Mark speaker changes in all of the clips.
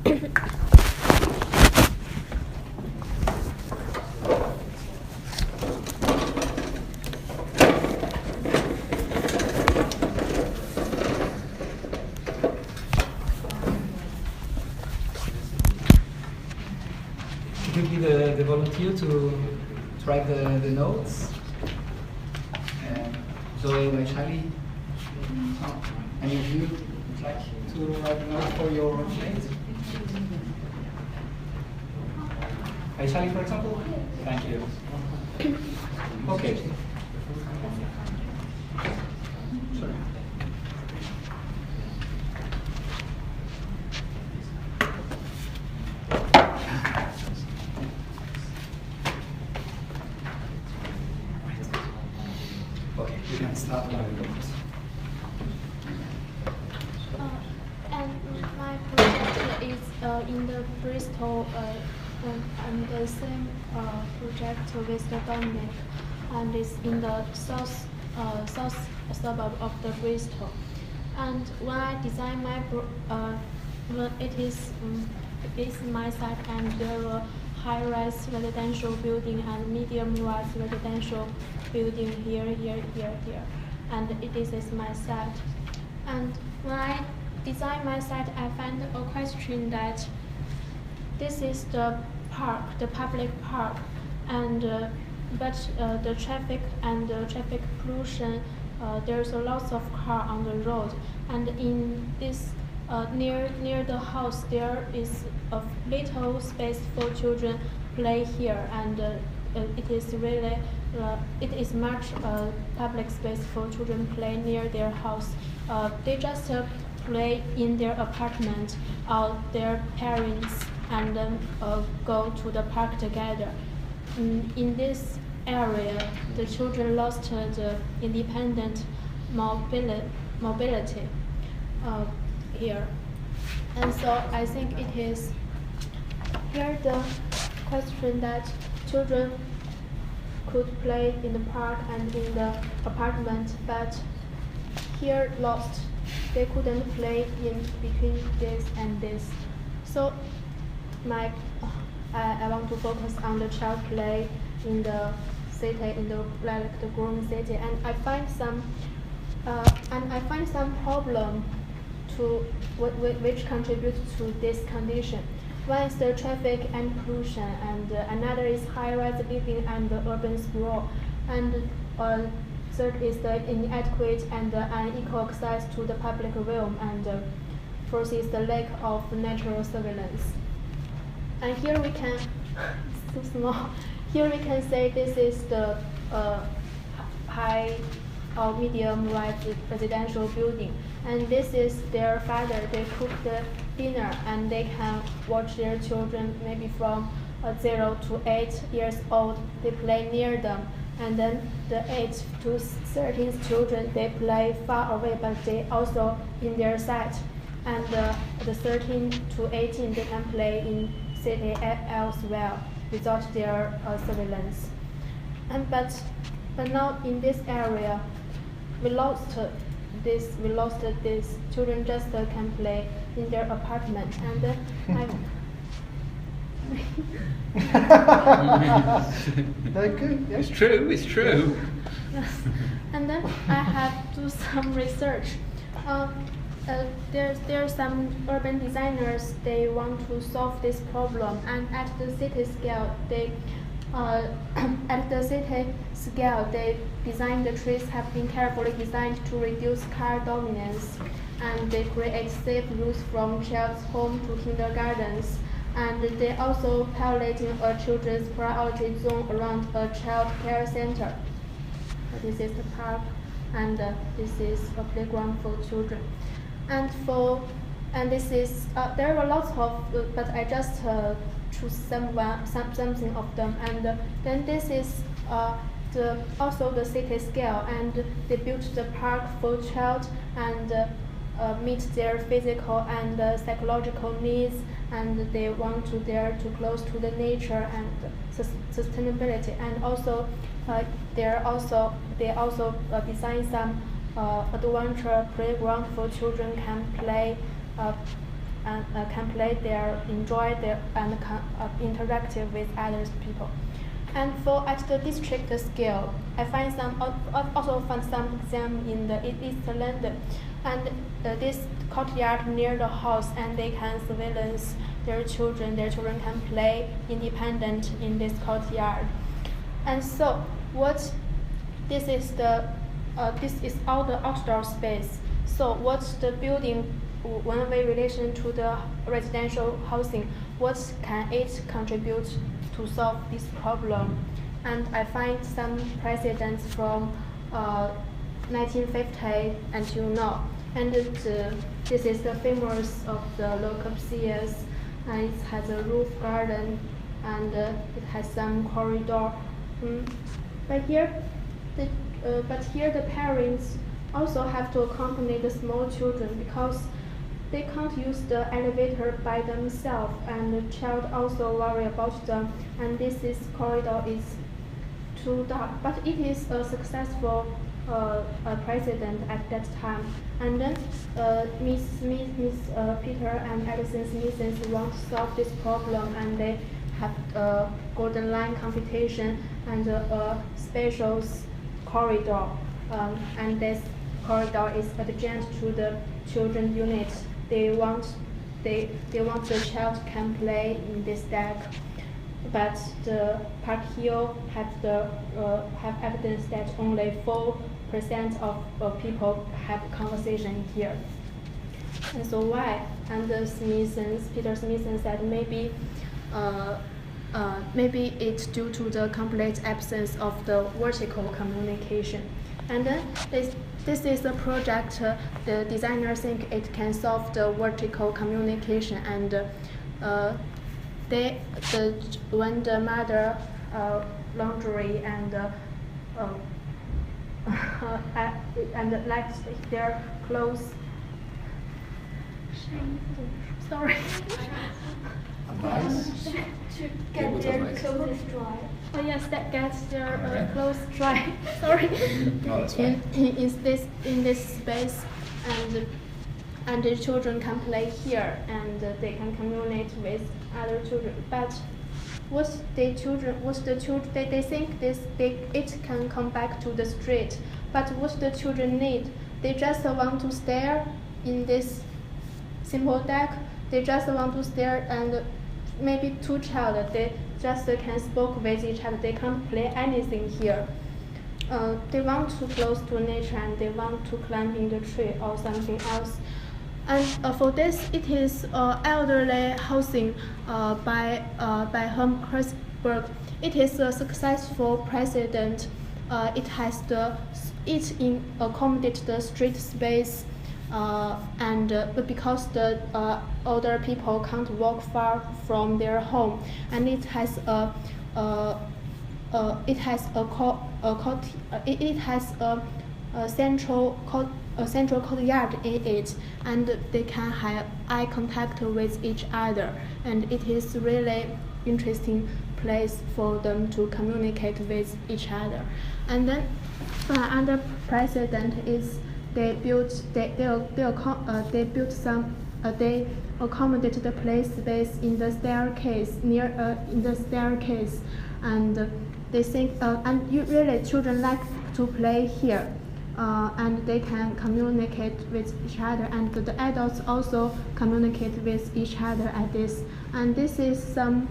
Speaker 1: You can be the volunteer to write the notes. Zoe by Charlie. Any of you would like to write the notes for your mate? By Charlie, for example? Thank you. Okay. Sorry. Okay, you can start now.
Speaker 2: And my project is in the Bristol, and the same project with the Dominic, and it's in the south suburb of the Bristol. And when I design my it is my site, and there were high-rise residential building and medium-rise residential building here, and it is my site. And when I design my site, I find a question that this is the park, the public park, and but the traffic and the traffic pollution, there's a lot of car on the road, and in this near the house there is a little space for children play here, and it is really it is much public space for children play near their house. They just play in their apartment or their parents, and then go to the park together. In this area, the children lost the independent mobility here. And so I think it is here the question that children could play in the park and in the apartment, but here lost. They couldn't play in between this and this. So I want to focus on the child play in the city, in the growing city, and I find some problem to which contribute to this condition. One is the traffic and pollution, and another is high-rise living and the urban sprawl, and third is the inadequate and unequal access to the public realm, and fourth is the lack of natural surveillance. And here we can, it's too small. Here we can say this is the high or medium-rise residential building, and this is their father. They cook the dinner, and they can watch their children maybe from 0 to 8 years old. They play near them, and then the 8 to 13 children, they play far away, but they also in their sight. And the 13 to 18, they can play in city elsewhere without their surveillance. And but now in this area, we lost this. Children just can play in their apartment, and
Speaker 1: Good. Yeah.
Speaker 3: It's true. It's true.
Speaker 2: Yes, and then I have do some research. There's some urban designers. They want to solve this problem, and at the city scale, they design the trees have been carefully designed to reduce car dominance, and they create safe routes from child's home to kindergartens. And they also piloting a children's priority zone around a child care center. This is the park, and this is a playground for children. And this is there are lots of, but I just choose something of them. And then this is also the city scale, and they built the park for child and meet their physical and psychological needs, and they want to there to close to the nature and sustainability. And also they also design some adventure playground for children can play can play there, enjoy there, and interactive with other people. And for at the district scale, I also find some exam in the East London, and this courtyard near the house, and they can surveillance their children. Their children can play independent in this courtyard. And so this is all the outdoor space. So what's the building one-way relation to the residential housing? What can it contribute to solve this problem? And I find some precedents from 1950 until now. And this is the famous of the Le Corbusier's, and it has a roof garden, and it has some corridor. But here the parents also have to accompany the small children because they can't use the elevator by themselves, and the child also worry about them. And this corridor is too dark, but it is a successful precedent at that time. And then Miss Peter and Edison Smithsons want to solve this problem, and they have a golden line computation and a special corridor, and this corridor is adjacent to the children unit. They want the child can play in this deck, but the Park Hill have evidence that only 4% of people have conversation here. And so why? And Peter Smithson said maybe it's due to the complete absence of the vertical communication. And then this is a project the designer think it can solve the vertical communication, and when the mother laundry and let their clothes. Sorry.
Speaker 1: Advice?
Speaker 2: To get their clothes dry. Oh yes, that gets their clothes dry. Sorry.
Speaker 1: Oh, that's fine.
Speaker 2: In this space, and the children can play here, and they can communicate with other children. But they think it can come back to the street. But what the children need, they just want to stare in this simple deck. They just want to stare, and maybe two child, they just can spoke with each other. They can't play anything here. They want to close to nature, and they want to climb in the tree or something else. And for this, it is elderly housing by Hertzberg. It is a successful precedent. It accommodates the street space, but because the older people can't walk far from their home, and it has a central courtyard in it, and they can have eye contact with each other, and it is really interesting place for them to communicate with each other. And then another precedent is they accommodate the play space in the staircase and they think and really children like to play here, and they can communicate with each other, and the adults also communicate with each other at this. And this is some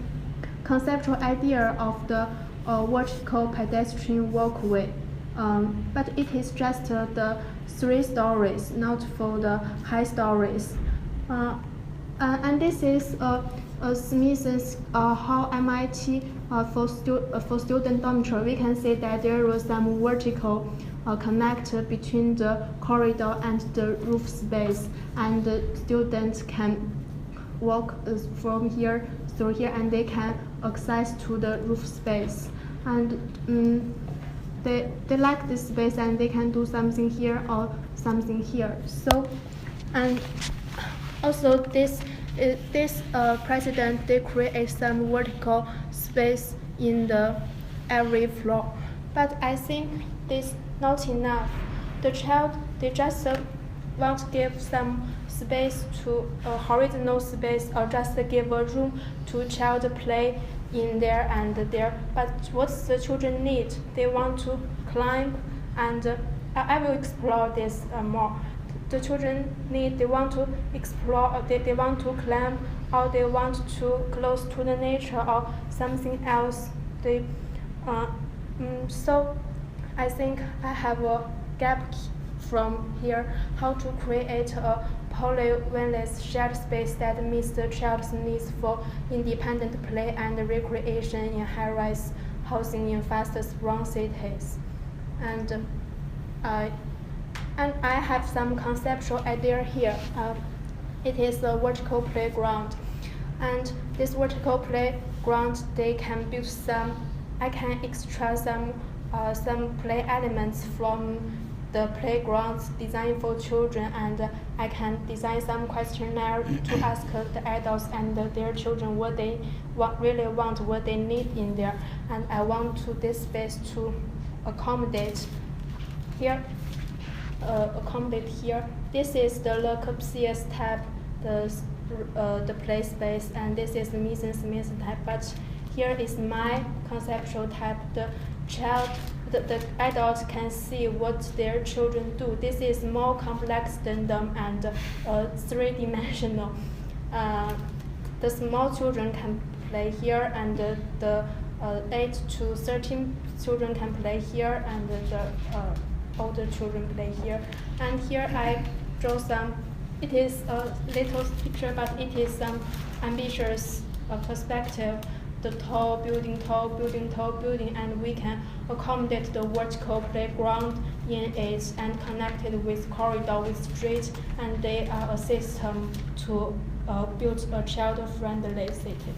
Speaker 2: conceptual idea of the vertical pedestrian walkway, but it is just the 3 stories, not for the high stories. And this is Smithson's how MIT for student dormitory. We can see that there was some vertical connect between the corridor and the roof space, and the students can walk from here through here, and they can access to the roof space. And they like this space, and they can do something here or something here. So, and also this precedent, they create some vertical space in every floor. But I think this not enough. The child, they just want to give some space to horizontal space, or just give a room to child play in there and there. But what the children need, they want to climb, and I will explore this more. The children they want to explore, they want to climb, or they want to close to the nature or something else. So I think I have a gap from here, how to create a polyvalent shared space that meets the child's needs for independent play and recreation in high-rise housing in fast-growing cities. And I have some conceptual idea here. It is a vertical playground, and this vertical playground, they can build I can extract some play elements from the playgrounds designed for children, and I can design some questionnaire to ask the adults and their children what they really want, what they need in there. And I want this space to accommodate here. This is the Le Corbusier's type, the play space, and this is the Mies-en-Smith type. But here is my conceptual type. The adults can see what their children do. This is more complex than them and three-dimensional. The small children can play here, and the 8 to 13 children can play here, and the older children play here. And here I draw some. It is a little picture, but it is some ambitious perspective. The tall building, and we can accommodate the vertical playground in it and connect it with corridor, with street, and they are a system to build a child-friendly city.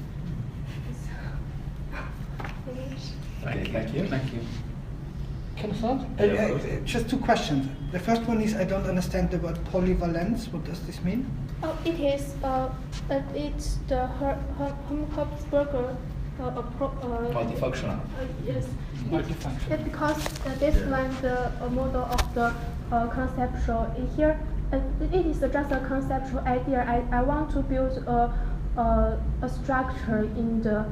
Speaker 3: Thank you.
Speaker 4: Can I start? Just two questions. The first one is, I don't understand the word polyvalence. What does this mean?
Speaker 2: Oh, it is. It's the Hermsberger.
Speaker 3: Multifunctional.
Speaker 2: Yes.
Speaker 4: Multifunctional.
Speaker 2: It's because this one, the model of the conceptual here. It is just a conceptual idea. I want to build a structure in the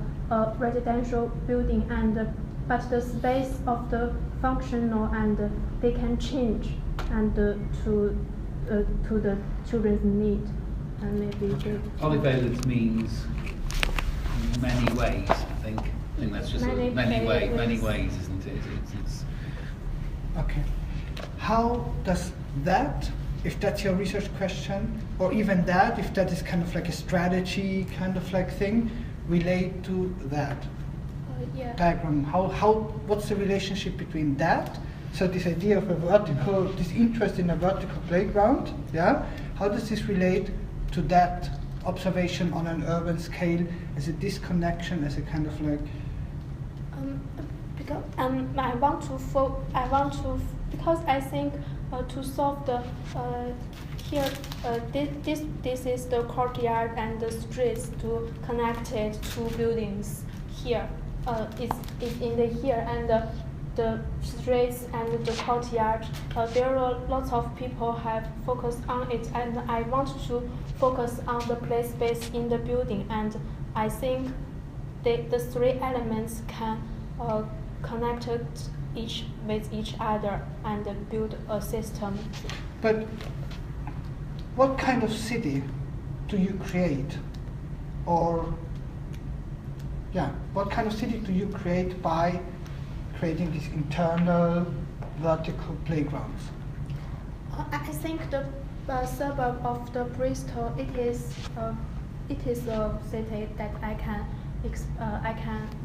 Speaker 2: residential building, but the space of the functional, and they can change and to the children's need, and maybe
Speaker 3: Polyvalence means many ways. I think that's just many ways, isn't it? It's
Speaker 4: Okay. How does that, if that's your research question, or even that, if that is kind of like a strategy kind of like thing, relate to that diagram? What's the relationship between that? So this idea of a vertical, this interest in a vertical playground, yeah? How does this relate to that observation on an urban scale as a disconnection, as a kind of like?
Speaker 2: Because because I think to solve the here this is the courtyard and the streets to connect it to buildings here. It's in the here, and the streets and the courtyard. There are lots of people have focused on it, and I want to focus on the play space in the building. And I think the three elements can connect each with each other and build a system.
Speaker 4: But what kind of city do you create, or what kind of city do you create by creating these internal vertical playgrounds?
Speaker 2: I think the suburb of the Bristol, it is a city that I can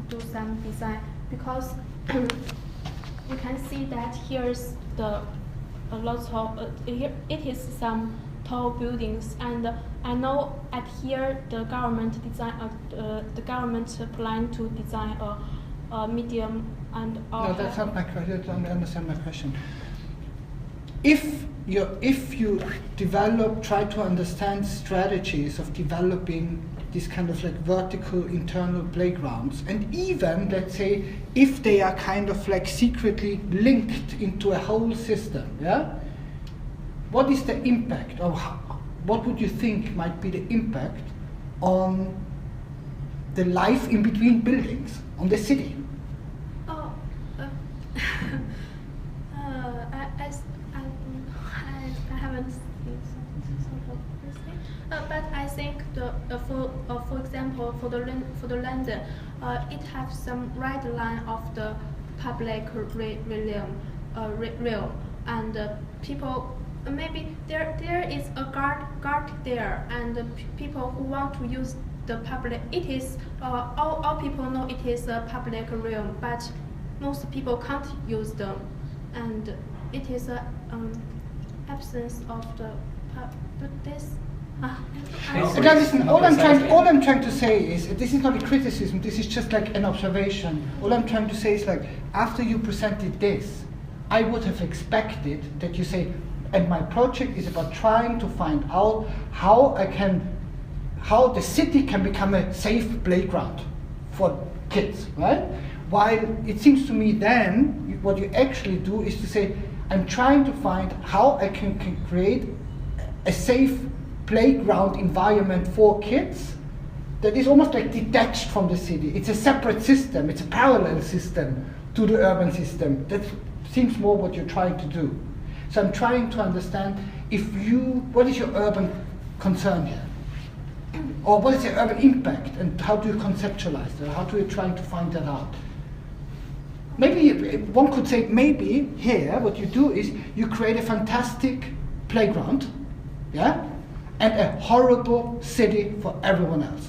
Speaker 2: do some design, because you can see that here's a lot of here it is some tall buildings, and I know at here the government plan to design a medium and.
Speaker 4: No, that's not my question. I don't understand my question. If you try to understand strategies of developing these kind of like vertical internal playgrounds, and even let's say if they are kind of like secretly linked into a whole system, yeah. What is the impact, or what would you think might be the impact on the life in between buildings, on the city?
Speaker 2: Oh, I haven't seen sort of this thing. But I think for example for the London, it has some red line of the public realm, and people. Maybe there is a guard there, and people who want to use the public. It is all people know it is a public realm, but most people can't use them, and it is a absence of the but this.
Speaker 4: Again, listen, all I'm trying to say is, this is not a criticism, this is just like an observation. All I'm trying to say is, like, after you presented this, I would have expected that you say, and my project is about trying to find out how the city can become a safe playground for kids, right? While it seems to me then, what you actually do is to say, I'm trying to find how I can create a safe playground environment for kids that is almost like detached from the city. It's a separate system, it's a parallel system to the urban system. That seems more what you're trying to do. So I'm trying to understand what is your urban concern here? Or what is your urban impact, and how do you conceptualize that? How do you trying to find that out? Maybe one could say, maybe here what you do is you create a fantastic playground, yeah, and a horrible city for everyone else.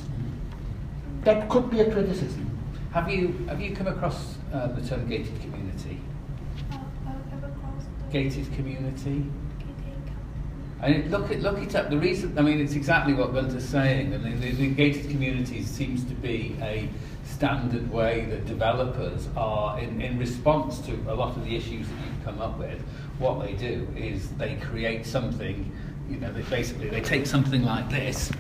Speaker 4: That could be a criticism.
Speaker 3: Have you come across the term gated community? Gated community. And look it up. The reason, I mean, it's exactly what Gunther's saying. I mean, the gated communities seems to be a standard way that developers are, in response to a lot of the issues that you've come up with, what they do is they create something, you know, they take something like this,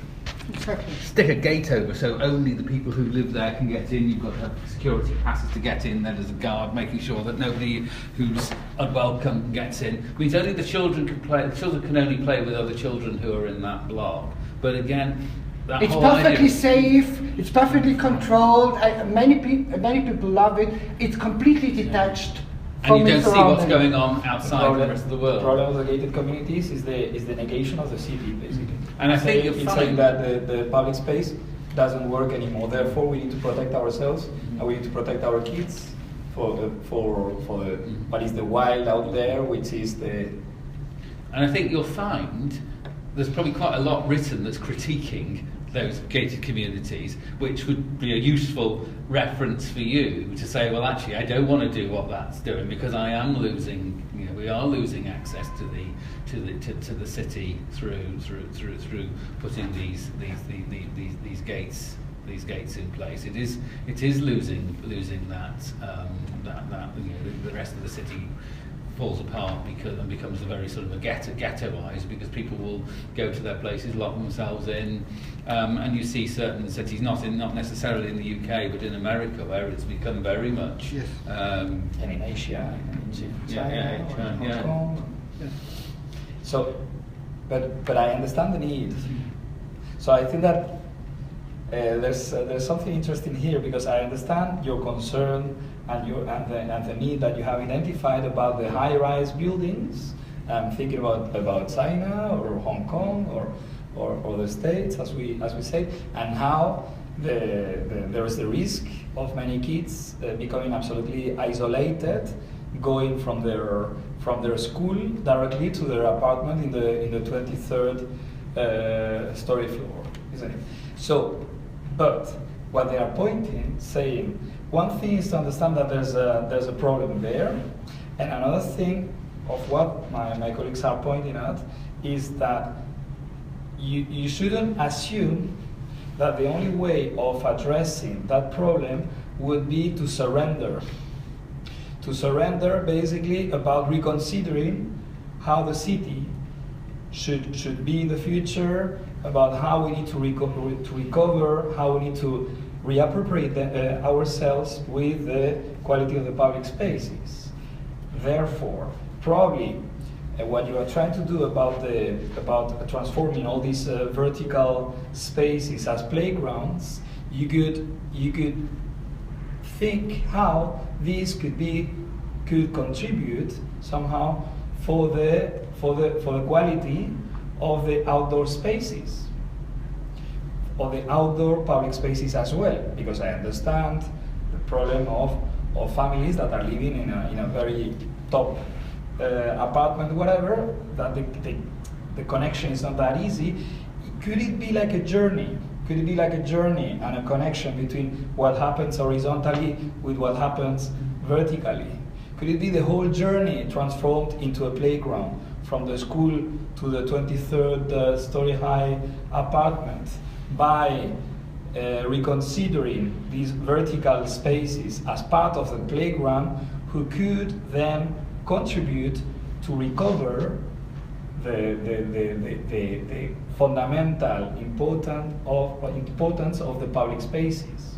Speaker 4: Exactly.
Speaker 3: stick a gate over so only the people who live there can get in. You've got to have security passes to get in. Then there's a guard making sure that nobody who's unwelcome gets in. It means only the children can play. The children can only play with other children who are in that block. But again, that
Speaker 4: it's
Speaker 3: whole
Speaker 4: perfectly
Speaker 3: idea,
Speaker 4: safe. It's perfectly controlled. Many people love it. It's completely detached.
Speaker 3: and you don't
Speaker 4: from
Speaker 3: see what's
Speaker 4: surrounding.
Speaker 3: going on outside the rest of the world.
Speaker 5: The problem of the gated communities is the negation of the city, basically.
Speaker 3: And I think
Speaker 5: it's saying that the public space doesn't work anymore. Therefore, we need to protect ourselves, and we need to protect our kids for what is the wild out there, which is the.
Speaker 3: And I think you'll find there's probably quite a lot written that's critiquing those gated communities, which would be a useful reference for you to say, well, actually, I don't want to do what that's doing because I am losing. You know, we are losing access to the city through putting these gates in place. It is losing that you know, the rest of the city falls apart and becomes a very sort of a ghettoised, because people will go to their places, lock themselves in, and you see certain cities, not necessarily in the UK, but in America, where it's become very much.
Speaker 4: Yes.
Speaker 5: And in Asia, in China, Hong Kong.
Speaker 4: Yes.
Speaker 5: So, but I understand the need. So I think that there's something interesting here, because I understand your concern and the need that you have identified about the high-rise buildings. I'm thinking about China or Hong Kong or the States, as we say, and how there is the risk of many kids becoming absolutely isolated, going from their school directly to their apartment in the 23rd story floor, isn't it? So, but what they are saying, one thing is to understand that there's a problem there, and another thing of what my colleagues are pointing out is that you shouldn't assume that the only way of addressing that problem would be to surrender. To surrender, basically, about reconsidering how the city should be in the future, about how we need to recover, how we need to reappropriate ourselves with the quality of the public spaces. Therefore, probably what you are trying to do about transforming all these vertical spaces as playgrounds, you could think how these could contribute somehow for the quality of the outdoor spaces, or the outdoor public spaces as well, because I understand the problem of families that are living in a very top apartment, whatever, that the connection is not that easy. Could it be like a journey? Could it be like a journey and a connection between what happens horizontally with what happens vertically? Could it be the whole journey transformed into a playground, from the school to the 23rd story high apartment, by reconsidering these vertical spaces as part of the playground, who could then contribute to recover the fundamental importance of the public spaces.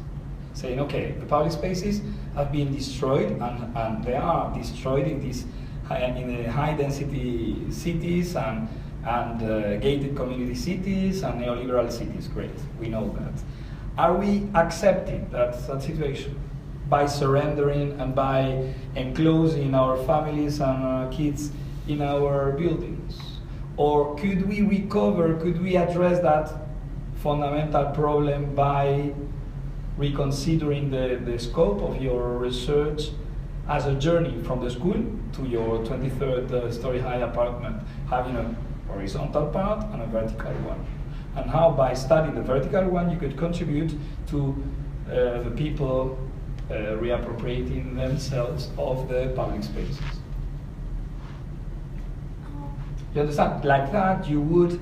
Speaker 5: Saying, okay, the public spaces have been destroyed, and they are destroyed in these in the high density cities and gated community cities and neoliberal cities. Great, we know that. Are we accepting that situation by surrendering and by enclosing our families and our kids in our buildings? Or could we recover, could we address that fundamental problem by reconsidering the scope of your research as a journey from the school to your 23rd story high apartment, having a horizontal part and a vertical one? And how, by studying the vertical one, you could contribute to the people reappropriating themselves of the public spaces. You understand? Like that, you would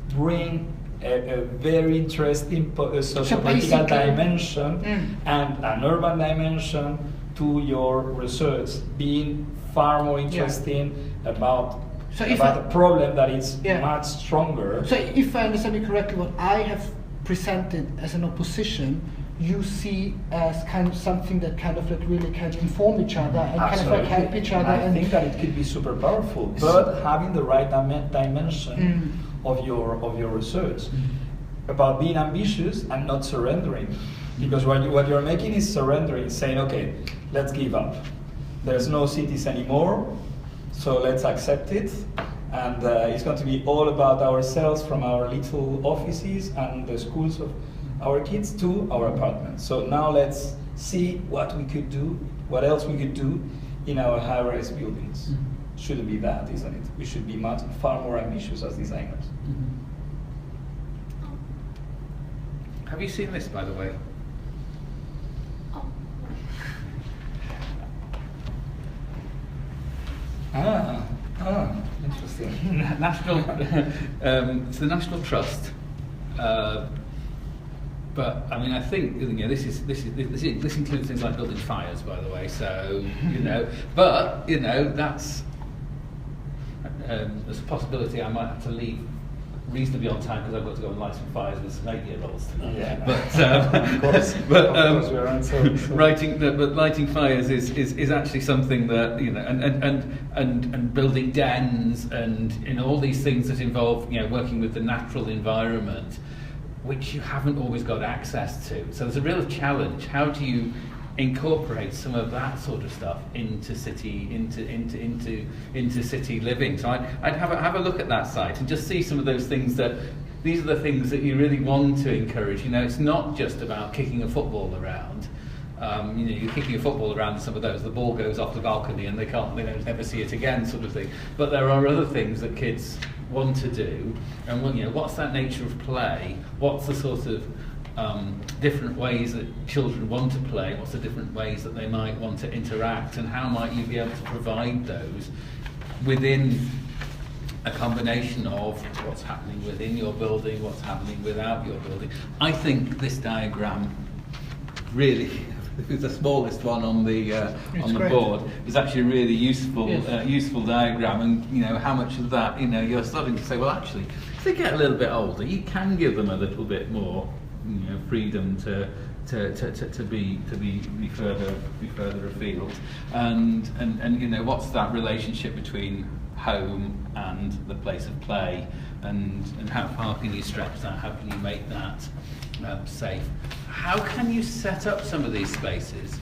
Speaker 5: bring a very interesting socio-political dimension and an urban dimension to your research, being far more interesting about a problem that is much stronger.
Speaker 4: So if I understand you correctly, what I have presented as an opposition, you see as kind of something that kind of like really can inform each other and kind of like help each other.
Speaker 5: I think that it could be super powerful, but having the right dimension of your research, about being ambitious and not surrendering, because what you're making is surrendering, saying, okay, let's give up. There's no cities anymore, so let's accept it, and it's going to be all about ourselves, from our little offices and the schools of our kids to our apartments. So now let's see what we could do, what else we could do in our high-rise buildings. Shouldn't be that, isn't it? We should be far more ambitious as designers.
Speaker 3: Have you seen this, by the way?
Speaker 5: Interesting.
Speaker 3: National, it's the National Trust. But I mean, I think this includes things like building fires, by the way. So that's there's a possibility I might have to leave reasonably on time because I've got to go and light some fires with some 8-year-olds tonight.
Speaker 5: Yeah.
Speaker 3: But lighting fires is actually something that and building dens and all these things that involve working with the natural environment, which you haven't always got access to. So there's a real challenge. How do you incorporate some of that sort of stuff into city city living? So I'd have a look at that site and just see some of those things that these are the things that you really want to encourage. It's not just about kicking a football around. You're kicking a football around and some of those, the ball goes off the balcony and they don't never see it again, sort of thing. But there are other things that kids want to do, and what's that nature of play? What's the sort of different ways that children want to play? What's the different ways that they might want to interact? And how might you be able to provide those within a combination of what's happening within your building, what's happening without your building? I think this diagram really, the smallest one on the board, is actually a really useful useful diagram, and how much of that you're starting to say, well, actually, as they get a little bit older, you can give them a little bit more freedom to be further afield, and what's that relationship between home and the place of play, and how far can you stretch that? How can you make that safe? How can you set up some of these spaces?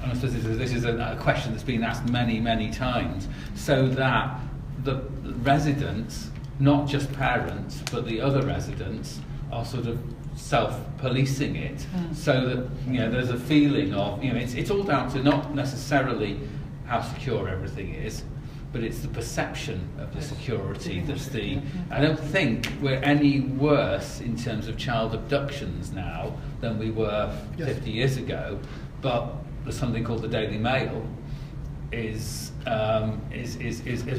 Speaker 3: And I suppose this is a question that's been asked many, many times, so that the residents, not just parents, but the other residents, are sort of self-policing it, so that there's a feeling of it's all down to not necessarily how secure everything is, but it's the perception of the security that's the. I don't think we're any worse in terms of child abductions now than we were 50 years ago, but there's something called the Daily Mail is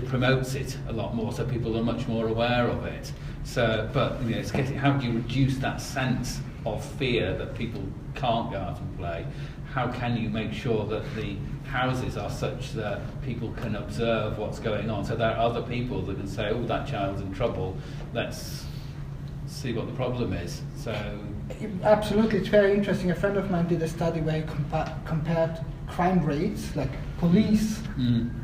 Speaker 3: promotes it a lot more, so people are much more aware of it. So, but it's getting, how do you reduce that sense of fear that people can't go out and play? How can you make sure that the houses are such that people can observe what's going on, so there are other people that can say, oh, that child's in trouble, let's see what the problem is. So
Speaker 4: absolutely, it's very interesting. A friend of mine did a study where he compared crime rates, like police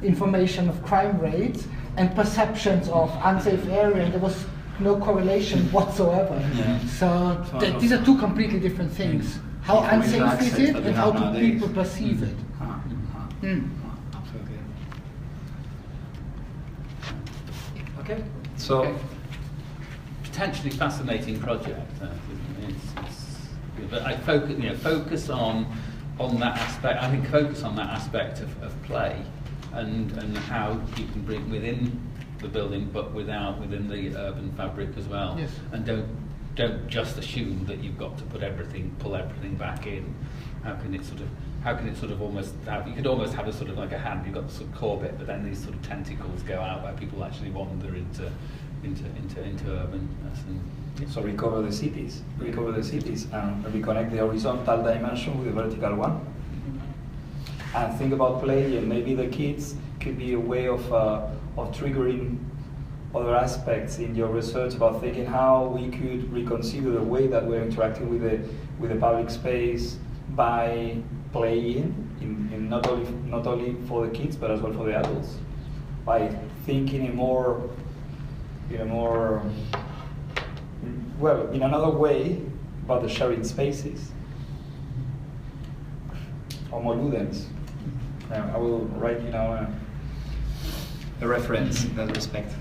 Speaker 4: information of crime rates, and perceptions of unsafe area, and there was no correlation whatsoever. So these are two completely different things. How unsafe is it, and how do people perceive it?
Speaker 5: Absolutely. Okay. So
Speaker 3: potentially fascinating project. But I focus on that aspect. I think focus on that aspect of play, and how you can bring within the building, but within the urban fabric as well.
Speaker 4: Yes.
Speaker 3: And don't just assume that you've got to pull everything back in. How can it sort of almost have, you could almost have a sort of like a hand, you've got the sort of core bit, but then these sort of tentacles go out where people actually wander into urban.
Speaker 5: So recover the cities, and reconnect the horizontal dimension with the vertical one. And think about play, and maybe the kids could be a way of triggering other aspects in your research about thinking how we could reconsider the way that we're interacting with the public space by playing, in not only for the kids but as well for the adults, by thinking in another way about the sharing spaces. Homo ludens. I will write a reference in that respect.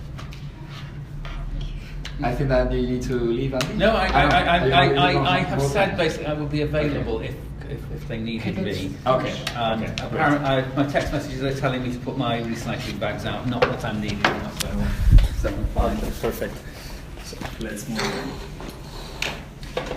Speaker 5: I think that you need to leave, Andy.
Speaker 3: No, I have said basically I will be available if they needed me.
Speaker 5: Okay.
Speaker 3: Apparently, my text messages are telling me to put my recycling bags out, not that I'm needing them. So
Speaker 5: Perfect. So let's move on.